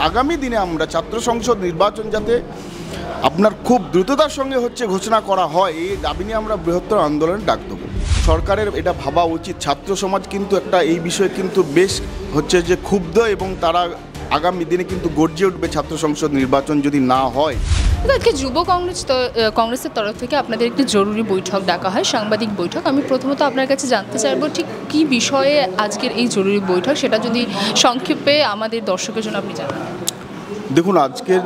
আগামী দিনে আমরা ছাত্র সংসদ নির্বাচন যাতে আপনার খুব দ্রুততার সঙ্গে ঘোষণা করা হয়, এই দাবি নিয়ে আমরা বৃহত্তর আন্দোলন ডাক দেবো। সরকারের এটা ভাবা উচিত। ছাত্র সমাজ কিন্তু এই বিষয়ে কিন্তু বেশ ক্ষুব্ধ এবং তারা আগামী দিনে কিন্তু গর্জে উঠবে ছাত্র সংসদ নির্বাচন যদি না হয়। আজকে যুব কংগ্রেসের তরফ থেকে আপনাদের একটি জরুরি বৈঠক ডাকা হয়, সাংবাদিক বৈঠক। আমি প্রথমত আপনার কাছে জানতে চাইবো ঠিক কী বিষয়ে আজকের এই জরুরি বৈঠক, সেটা যদি সংক্ষেপে আমাদের দর্শকের জন্য আপনি জানান। দেখুন, আজকের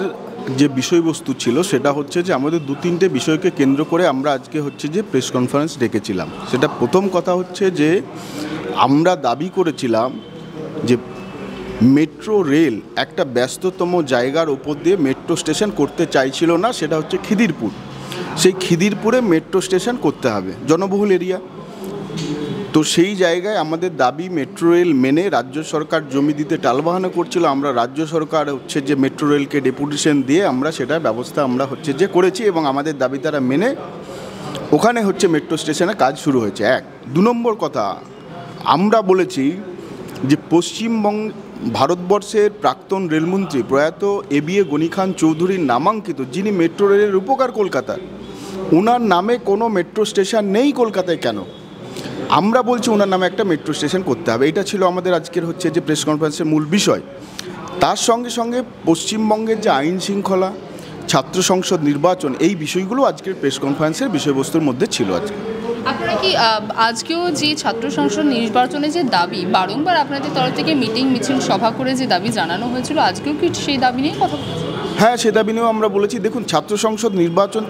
যে বিষয়বস্তু ছিল সেটা যে আমাদের দু তিনটে বিষয়কে কেন্দ্র করে আমরা আজকে প্রেস কনফারেন্স ডেকেছিলাম। সেটা প্রথম কথা যে আমরা দাবি করেছিলাম যে মেট্রো রেল একটা ব্যস্ততম জায়গার উপর দিয়ে মেট্রো স্টেশন করতে চাইছিল না, সেটা খিদিরপুর। সেই খিদিরপুরে মেট্রো স্টেশন করতে হবে, জনবহুল এরিয়া। তো সেই জায়গায় আমাদের দাবি মেট্রো রেল মেনে রাজ্য সরকার জমি দিতে টালবাহানা করছিল। আমরা রাজ্য সরকার যে মেট্রো রেলকে ডেপুটেশন দিয়ে আমরা সেটার ব্যবস্থা আমরা করেছি এবং আমাদের দাবি তারা মেনে ওখানে মেট্রো স্টেশনে কাজ শুরু হয়েছে। দু নম্বর কথা, আমরা বলেছি যে ভারতবর্ষের প্রাক্তন রেলমন্ত্রী প্রয়াত এবিএ গনি খান চৌধুরীর নামাঙ্কিত, যিনি মেট্রো রেলের উপকার কলকাতার, ওনার নামে কোনো মেট্রো স্টেশন নেই কলকাতায়। কেন? আমরা বলছি ওনার নামে একটা মেট্রো স্টেশন করতে হবে। এটা ছিল আমাদের আজকের যে প্রেস কনফারেন্সের মূল বিষয়। তার সঙ্গে সঙ্গে পশ্চিমবঙ্গের যে আইন শৃঙ্খলা, ছাত্র সংসদ নির্বাচন, এই বিষয়গুলো আজকের প্রেস কনফারেন্সের বিষয়বস্তুর মধ্যে ছিল। আপনারা কি আজকেও যে ছাত্র সংসদ নির্বাচনে যে দাবি বারংবার আপনাদের তরফ থেকে মিটিং মিছিল সভা করে যে দাবি জানানো হয়েছিল, আজকেও কি সেই দাবি নিয়ে কথা বলছেন? হ্যাঁ, সে দাবি নিয়েও আমরা বলেছি। দেখুন, ছাত্র সংসদ নির্বাচন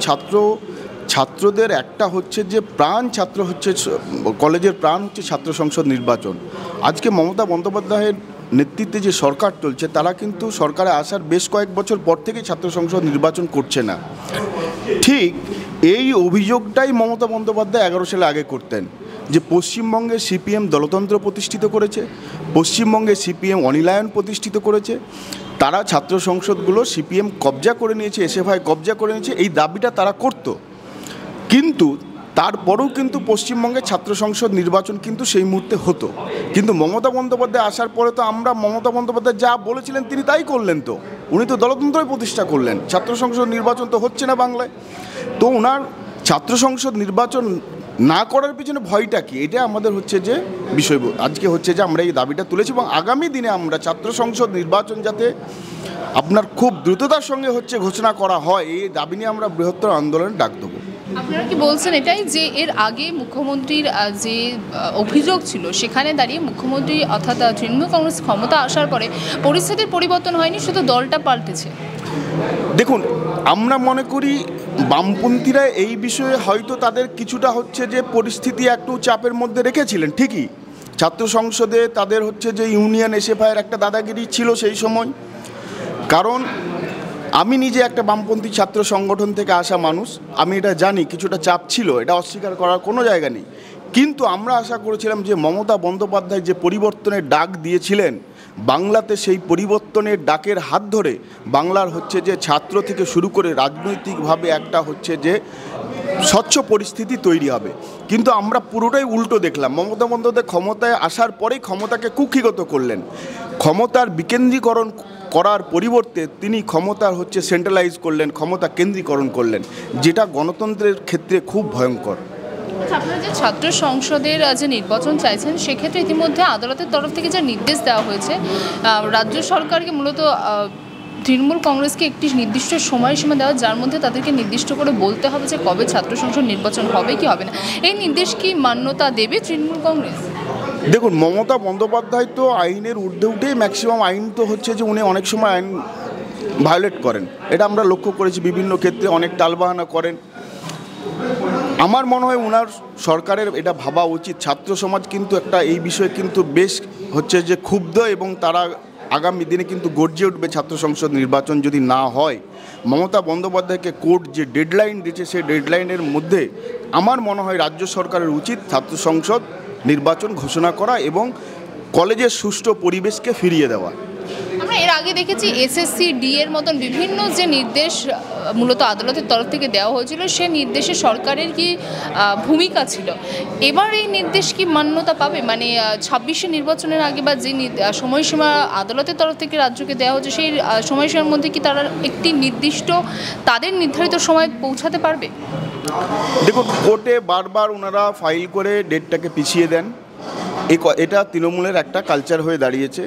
ছাত্রদের একটা যে প্রাণ, কলেজের প্রাণ ছাত্র সংসদ নির্বাচন। আজকে মমতা বন্দ্যোপাধ্যায়ের নেতৃত্বে যে সরকার চলছে, তারা কিন্তু সরকারে আসার বেশ কয়েক বছর পর থেকে ছাত্র সংসদ নির্বাচন করছে না। ঠিক এই অভিযোগটাই মমতা বন্দ্যোপাধ্যায় 11 সালে আগে করতেন, যে পশ্চিমবঙ্গে সিপিএম দলতন্ত্র প্রতিষ্ঠিত করেছে, পশ্চিমবঙ্গে সিপিএম অনিলায়ন প্রতিষ্ঠিত করেছে, তারা ছাত্র সংসদগুলো সিপিএম কবজা করে নিয়েছে, এসএফআই কবজা করে নিয়েছে, এই দাবিটা তারা করত। কিন্তু তারপরেও কিন্তু পশ্চিমবঙ্গে ছাত্র সংসদ নির্বাচন কিন্তু সেই মুহূর্তে হতো। কিন্তু মমতা বন্দ্যোপাধ্যায় আসার পরে তো আমরা মমতা বন্দ্যোপাধ্যায় যা বলেছিলেন তিনি তাই করলেন। তো উনি তো দলতন্ত্রই প্রতিষ্ঠা করলেন, ছাত্র সংসদ নির্বাচন তো হচ্ছে না বাংলায়। তো ওনার ছাত্র সংসদ নির্বাচন না করার পিছনে ভয়টা কি, এটা আমাদের যে বিষয়। আজকে যে আমরা এই দাবিটা তুলেছি এবং আগামী দিনে আমরা ছাত্র সংসদ নির্বাচন যাতে আপনার খুব দ্রুততার সঙ্গে ঘোষণা করা হয়, এই দাবি নিয়ে আমরা বৃহত্তর আন্দোলন ডাক দেবো। আপনারা কি বলছেন এটাই যে এর আগে মুখ্যমন্ত্রীর যে অভিযোগ ছিল, সেখানে দাঁড়িয়ে মুখ্যমন্ত্রী অর্থাৎ তৃণমূল কংগ্রেস ক্ষমতা আসার পরে পরিস্থিতির পরিবর্তন হয়নি, শুধু দলটা পাল্টেছে? দেখুন, আমরা মনে করি বামপন্থীরা এই বিষয়ে হয়তো তাদের কিছুটা যে পরিস্থিতি একটু চাপের মধ্যে রেখেছিলেন। ঠিকই, ছাত্র সংসদে তাদের যে ইউনিয়ন এসএফআইয়ের একটা দাদাগিরি ছিল সেই সময়। কারণ আমি নিজে একটা বামপন্থী ছাত্র সংগঠন থেকে আসা মানুষ, আমি এটা জানি কিছুটা চাপ ছিল, এটা অস্বীকার করার কোনো জায়গা নেই। কিন্তু আমরা আশা করেছিলাম যে মমতা বন্দ্যোপাধ্যায় যে পরিবর্তনের ডাক দিয়েছিলেন বাংলাতে, সেই পরিবর্তনের ডাকের হাত ধরে বাংলার যে ছাত্র থেকে শুরু করে রাজনৈতিকভাবে একটা যে স্বচ্ছ পরিস্থিতি তৈরি হবে। কিন্তু আমরা পুরোটাই উল্টো দেখলাম। মমতা বন্দ্যোপাধ্যায় ক্ষমতায় আসার পরেই ক্ষমতাকে কুক্ষিগত করলেন, ক্ষমতার বিকেন্দ্রীকরণ করার পরিবর্তে তিনি ক্ষমতার সেন্ট্রালাইজ করলেন, ক্ষমতা কেন্দ্রীকরণ করলেন, যেটা গণতন্ত্রের ক্ষেত্রে খুব ভয়ঙ্কর। আপনারা যে ছাত্র সংসদের যে নির্বাচন চাইছেন, সেক্ষেত্রে ইতিমধ্যে আদালতের তরফ থেকে যে নির্দেশ দেওয়া হয়েছে, রাজ্য সরকারকে মূলত তৃণমূল কংগ্রেসকে একটি নির্দিষ্ট সময়সীমা দেওয়া, যার মধ্যে তাদেরকে নির্দিষ্ট করে বলতে হবে যে কবে ছাত্র সংসদ নির্বাচন হবে কি হবে না। এই নির্দেশ কি মান্যতা দেবে তৃণমূল কংগ্রেস? দেখুন, মমতা বন্দ্যোপাধ্যায় তো আইনের ঊর্ধ্বে উঠেই ম্যাক্সিমাম আইন তো যে উনি অনেক সময় আইন ভায়োলেট করেন, এটা আমরা লক্ষ্য করেছি। বিভিন্ন ক্ষেত্রে অনেক টালবাহানা করেন। আমার মনে হয় ওনার সরকারের এটা ভাবা উচিত। ছাত্র সমাজ কিন্তু এই বিষয়ে কিন্তু বেশ যে ক্ষুব্ধ এবং তারা আগামী দিনে কিন্তু গর্জে উঠবে ছাত্র সংসদ নির্বাচন যদি না হয়। মমতা বন্দ্যোপাধ্যায়কে কোর্ট যে ডেডলাইন দিয়েছে, সেই ডেডলাইনের মধ্যে আমার মনে হয় রাজ্য সরকারের উচিত ছাত্র সংসদ নির্বাচন ঘোষণা করা এবং কলেজের সুষ্ঠু পরিবেশকে ফিরিয়ে দেওয়া। আমরা এর আগে দেখেছি এসএসসি ডি এর মতন বিভিন্ন যে নির্দেশ মূলত আদালতের তরফ থেকে দেওয়া হয়েছিল, সে নির্দেশে সরকারের কি ভূমিকা ছিল? এবার এই নির্দেশ কি মান্যতা পাবে? মানে 26শে নির্বাচনের আগে বা যে সময়সীমা আদালতের তরফ থেকে রাজ্যকে দেওয়া হচ্ছে, সেই সময়সীমার মধ্যে কি তারা একটি নির্দিষ্ট তাদের নির্ধারিত সময় পৌঁছাতে পারবে? দেখুন, কোর্টে বারবার ওনারা ফাইল করে ডেটটাকে পিছিয়ে দেন। এটা তৃণমূলের একটা কালচার হয়ে দাঁড়িয়েছে।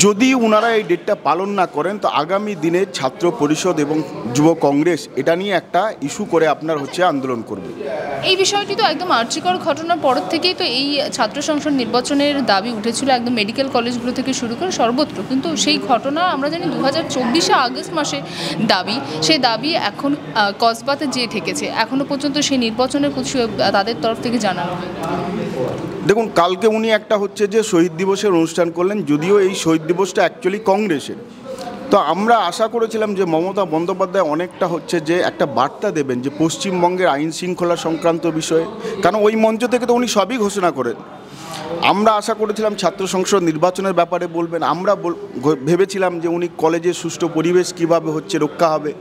যদি ওনারা এই ডেটটা পালন না করেন তো আগামী দিনে ছাত্র পরিষদ এবং যুব কংগ্রেস এটা নিয়ে একটা ইস্যু করে আপনার আন্দোলন করবে। এই বিষয়টি তো একদম আর্চিকর ঘটনার পর থেকেই তো এই ছাত্র সংসদ নির্বাচনের দাবি উঠেছিল, একদম মেডিকেল কলেজগুলো থেকে শুরু করে সর্বত্র। কিন্তু সেই ঘটনা আমরা জানি 2024 আগস্ট মাসে দাবি, সেই দাবি এখন কসবাতে যেয়ে ঠেকেছে। এখনও পর্যন্ত সেই নির্বাচনের কিছু তাদের তরফ থেকে জানানো হয়। দেখুন, কালকে উনি একটা যে শহীদ দিবসের অনুষ্ঠান করলেন, যদিও এই শহীদ দিবসটা অ্যাকচুয়ালি কংগ্রেসের। তো আমরা আশা করেছিলাম যে মমতা বন্দ্যোপাধ্যায় অনেকটা যে একটা বার্তা দেবেন যে পশ্চিমবঙ্গের আইন শৃঙ্খলা সংক্রান্ত বিষয়ে, কারণ ওই মঞ্চ থেকে তো উনি সবই ঘোষণা করেন। আমরা আশা করেছিলাম ছাত্র সংসদ নির্বাচনের ব্যাপারে বলবেন। আমরা ভেবেছিলাম যে উনি কলেজের সুষ্ঠু পরিবেশ কীভাবে রক্ষা হবে,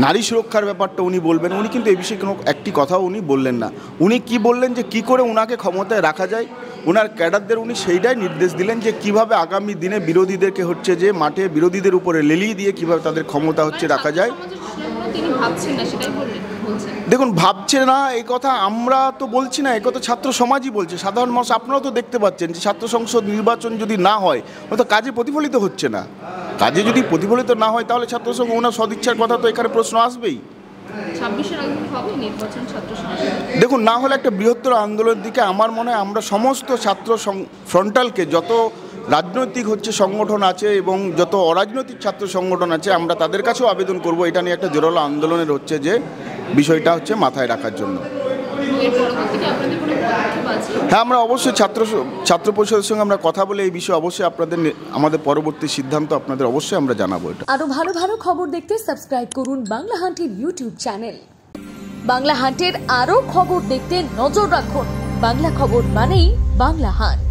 নারী সুরক্ষার ব্যাপারটা উনি বলবেন। উনি কিন্তু এই বিষয়ে কোনো একটি কথাও উনি বললেন না। উনি কি বললেন যে কি করে ওনাকে ক্ষমতায় রাখা যায়, ওনার ক্যাডারদের উনি সেইটাই নির্দেশ দিলেন যে কিভাবে আগামী দিনে বিরোধীদেরকে যে মাঠে বিরোধীদের উপরে লেলিয়ে দিয়ে কিভাবে তাদের ক্ষমতা রাখা যায়। দেখুন, ভাবছে না এই কথা আমরা তো বলছি না, এই কথা ছাত্র সমাজই বলছে, সাধারণ মানুষ। আপনারাও তো দেখতে পাচ্ছেন যে ছাত্র সংসদ নির্বাচন যদি না হয় হয়তো কাজে প্রতিফলিত হচ্ছে না। কাজে যদি প্রতিফলিত না হয় তাহলে ছাত্র সংঘ ওনার সদিচ্ছার কথা তো এখানে প্রশ্ন আসবেই। দেখুন, না হলে একটা বৃহত্তর আন্দোলনের দিকে আমার মনে হয় আমরা সমস্ত ছাত্র ফ্রন্টালকে, যত রাজনৈতিক সংগঠন আছে এবং যত অরাজনৈতিক ছাত্র সংগঠন আছে, আমরা তাদের কাছেও আবেদন করব এটা নিয়ে একটা জোরালো আন্দোলনের যে বিষয়টা মাথায় রাখার জন্য। হ্যাঁ, আমরা অবশ্যই ছাত্র পরিষদের সঙ্গে আমরা কথা বলে এই বিষয়ে অবশ্যই আমাদের পরবর্তী সিদ্ধান্ত আপনাদের অবশ্যই আমরা জানাবো। এটা আরো ভালো ভালো খবর দেখতে সাবস্ক্রাইব করুন বাংলা হান্টের ইউটিউব চ্যানেল। বাংলা হান্টের আরো খবর দেখতে নজর রাখুন। বাংলা খবর মানেই বাংলা হান্ট।